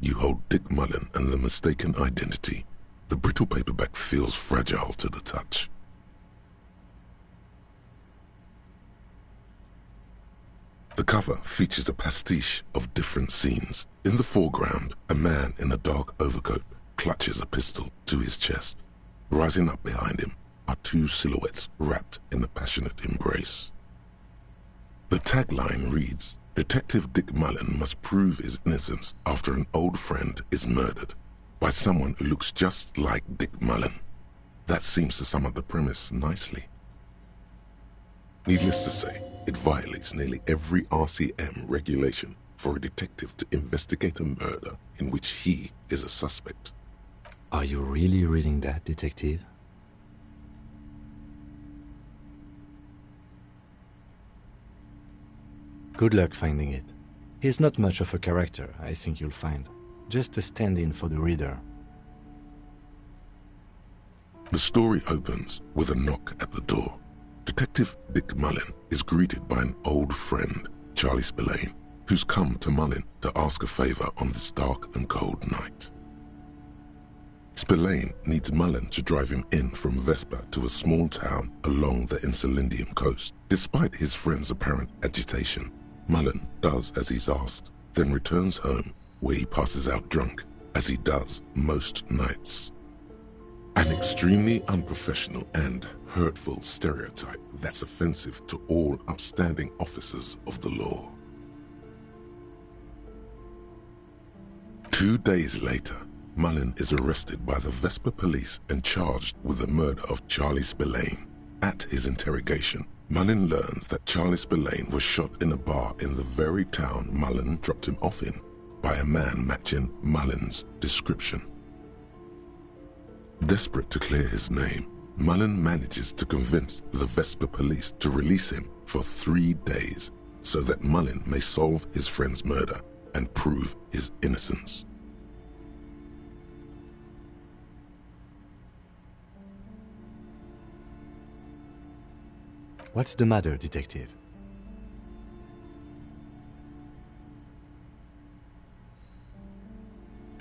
You hold Dick Mullen and the mistaken identity. The brittle paperback feels fragile to the touch. The cover features a pastiche of different scenes. In the foreground, a man in a dark overcoat clutches a pistol to his chest. Rising up behind him are two silhouettes wrapped in a passionate embrace. The tagline reads, "Detective Dick Mullen must prove his innocence after an old friend is murdered by someone who looks just like Dick Mullen." That seems to sum up the premise nicely. Needless to say, it violates nearly every RCM regulation for a detective to investigate a murder in which he is a suspect. Are you really reading that, detective? Good luck finding it. He's not much of a character, I think you'll find. Just a stand-in for the reader. The story opens with a knock at the door. Detective Dick Mullen is greeted by an old friend, Charlie Spillane, who's come to Mullen to ask a favor on this dark and cold night. Spillane needs Mullen to drive him in from Vespa to a small town along the Insulindian coast. Despite his friend's apparent agitation, Mullen does as he's asked, then returns home where he passes out drunk, as he does most nights. An extremely unprofessional and hurtful stereotype that's offensive to all upstanding officers of the law. 2 days later, Mullen is arrested by the Vespa police and charged with the murder of Charlie Spillane. At his interrogation, Mullen learns that Charlie Spillane was shot in a bar in the very town Mullen dropped him off in by a man matching Mullen's description. Desperate to clear his name, Mullen manages to convince the Vespa police to release him for 3 days so that Mullen may solve his friend's murder and prove his innocence. What's the matter, detective?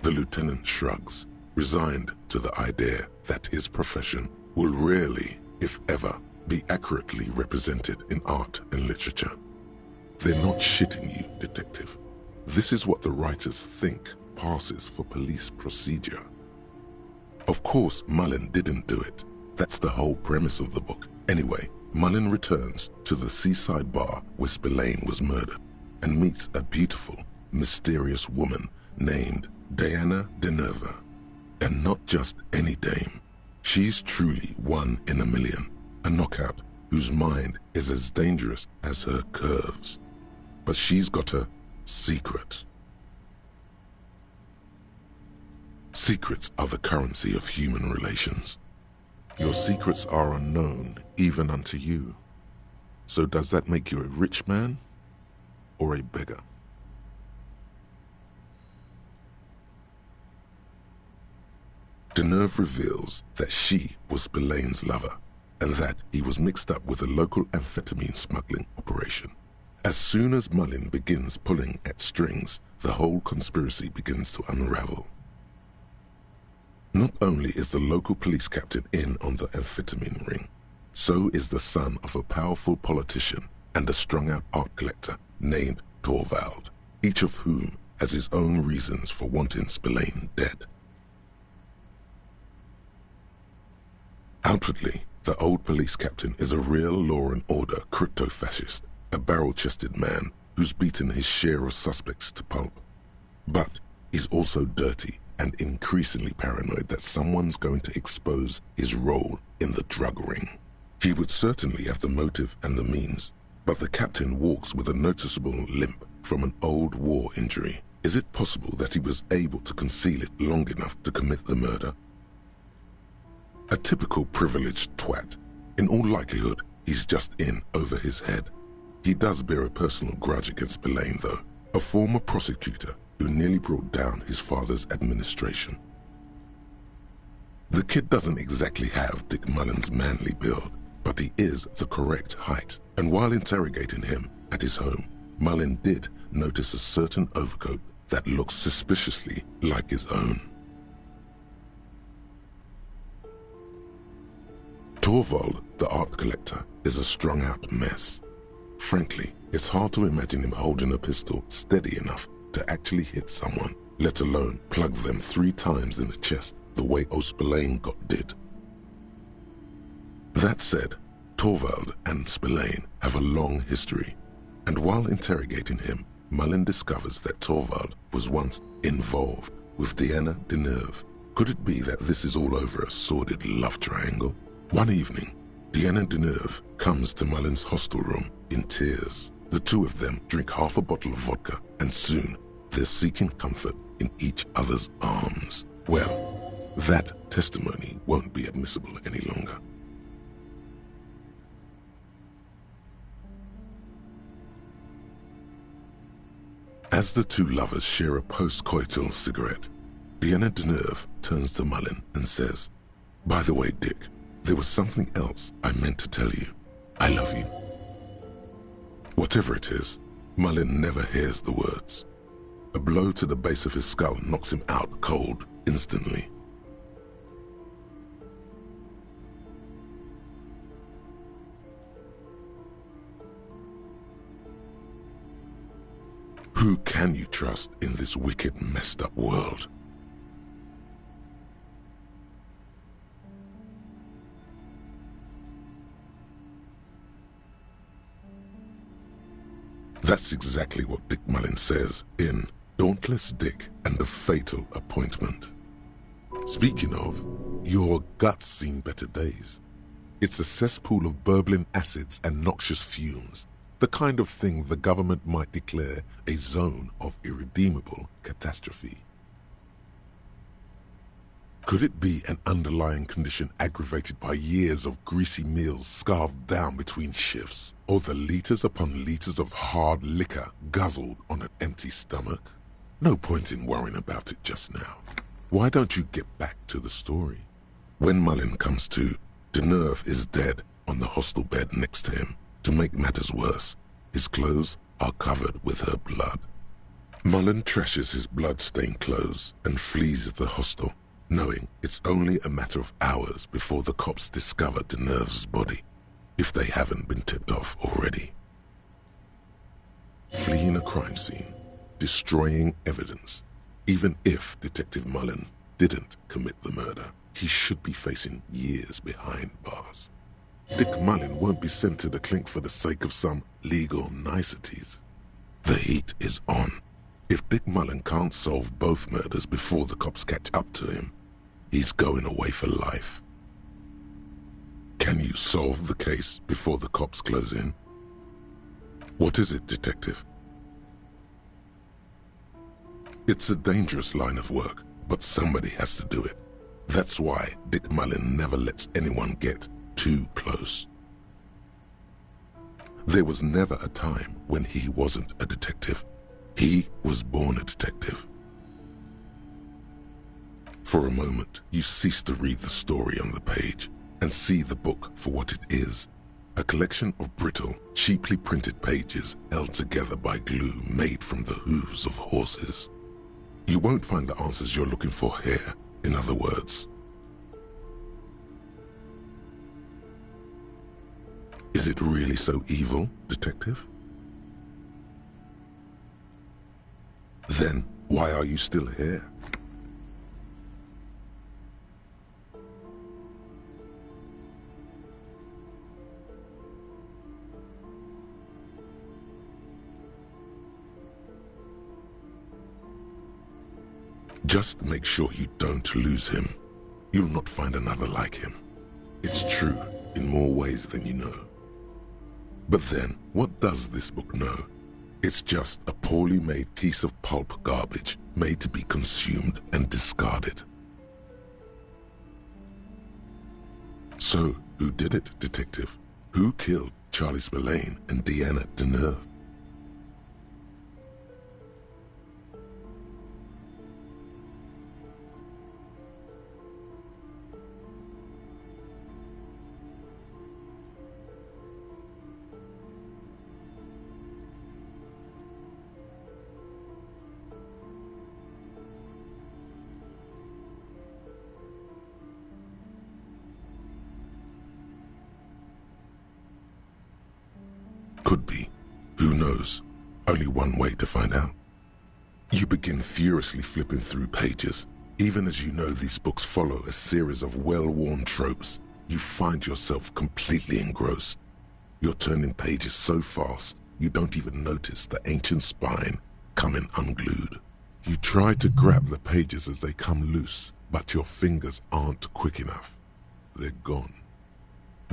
The lieutenant shrugs, resigned to the idea that his profession will rarely, if ever, be accurately represented in art and literature. They're not shitting you, detective. This is what the writers think passes for police procedure. Of course, Mullen didn't do it. That's the whole premise of the book. Anyway, Mullen returns to the seaside bar where Spillane was murdered and meets a beautiful, mysterious woman named Diana Deneva. And not just any dame. She's truly one in a million, a knockout whose mind is as dangerous as her curves. But she's got a secret. Secrets are the currency of human relations. Your secrets are unknown even unto you. So does that make you a rich man or a beggar? Deneuve reveals that she was Spillane's lover and that he was mixed up with a local amphetamine smuggling operation. As soon as Mullen begins pulling at strings, the whole conspiracy begins to unravel. Not only is the local police captain in on the amphetamine ring, so is the son of a powerful politician and a strung-out art collector named Torvald, each of whom has his own reasons for wanting Spillane dead. Outwardly, the old police captain is a real law and order crypto-fascist, a barrel-chested man who's beaten his share of suspects to pulp. But he's also dirty and increasingly paranoid that someone's going to expose his role in the drug ring. He would certainly have the motive and the means, but the captain walks with a noticeable limp from an old war injury. Is it possible that he was able to conceal it long enough to commit the murder? A typical privileged twat. In all likelihood, he's just in over his head. He does bear a personal grudge against Spillane, though, a former prosecutor who nearly brought down his father's administration. The kid doesn't exactly have Dick Mullen's manly build, but he is the correct height, and while interrogating him at his home, Mullen did notice a certain overcoat that looks suspiciously like his own. Torvald, the art collector, is a strung-out mess. Frankly, it's hard to imagine him holding a pistol steady enough to actually hit someone, let alone plug them 3 times in the chest the way Spillane did. That said, Torvald and Spillane have a long history, and while interrogating him, Mullen discovers that Torvald was once involved with Diana Deneuve. Could it be that this is all over a sordid love triangle? One evening, Diana Deneuve comes to Mullen's hostel room in tears. The two of them drink half a bottle of vodka, and soon they're seeking comfort in each other's arms. Well, that testimony won't be admissible any longer. As the two lovers share a post-coital cigarette, Diana Deneuve turns to Mullen and says, "By the way, Dick, there was something else I meant to tell you. I love you." Whatever it is, Mullen never hears the words. A blow to the base of his skull knocks him out cold instantly. Who can you trust in this wicked, messed up world? That's exactly what Dick Mullen says in Dauntless Dick and the Fatal Appointment. Speaking of, your gut's seen better days. It's a cesspool of burbling acids and noxious fumes, the kind of thing the government might declare a zone of irredeemable catastrophe. Could it be an underlying condition aggravated by years of greasy meals scarfed down between shifts, or the liters upon liters of hard liquor guzzled on an empty stomach? No point in worrying about it just now. Why don't you get back to the story? When Mullen comes to, Deneuve is dead on the hostel bed next to him. To make matters worse, his clothes are covered with her blood. Mullen trashes his blood-stained clothes and flees the hostel, knowing it's only a matter of hours before the cops discover Deneuve's body, if they haven't been tipped off already. Fleeing a crime scene, destroying evidence. Even if Detective Mullen didn't commit the murder, he should be facing years behind bars. Dick Mullen won't be sent to the clink for the sake of some legal niceties. The heat is on. If Dick Mullen can't solve both murders before the cops catch up to him, he's going away for life. Can you solve the case before the cops close in? What is it, Detective? It's a dangerous line of work, but somebody has to do it. That's why Dick Mullen never lets anyone get too close. There was never a time when he wasn't a detective. He was born a detective. For a moment, you cease to read the story on the page and see the book for what it is, a collection of brittle, cheaply printed pages held together by glue made from the hooves of horses. You won't find the answers you're looking for here, in other words. Is it really so evil, Detective? Then why are you still here? Just make sure you don't lose him. You'll not find another like him. It's true in more ways than you know. But then, what does this book know? It's just a poorly made piece of pulp garbage made to be consumed and discarded. So, who did it, Detective? Who killed Charlie Spillane and Diana Deneuve? Could be. Who knows? Only one way to find out. You begin furiously flipping through pages. Even as you know these books follow a series of well-worn tropes, you find yourself completely engrossed. You're turning pages so fast, you don't even notice the ancient spine coming unglued. You try to grab the pages as they come loose, but your fingers aren't quick enough. They're gone.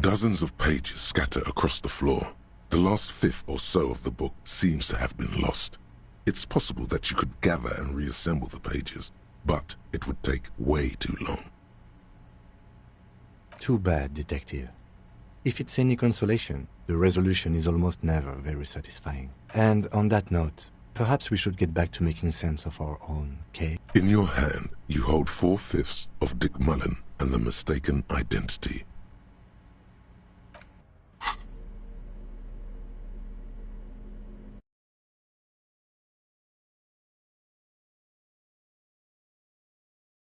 Dozens of pages scatter across the floor. The last fifth or so of the book seems to have been lost. It's possible that you could gather and reassemble the pages, but it would take way too long. Too bad, Detective. If it's any consolation, the resolution is almost never very satisfying. And on that note, perhaps we should get back to making sense of our own case. In your hand, you hold 4/5 of Dick Mullen and the mistaken identity.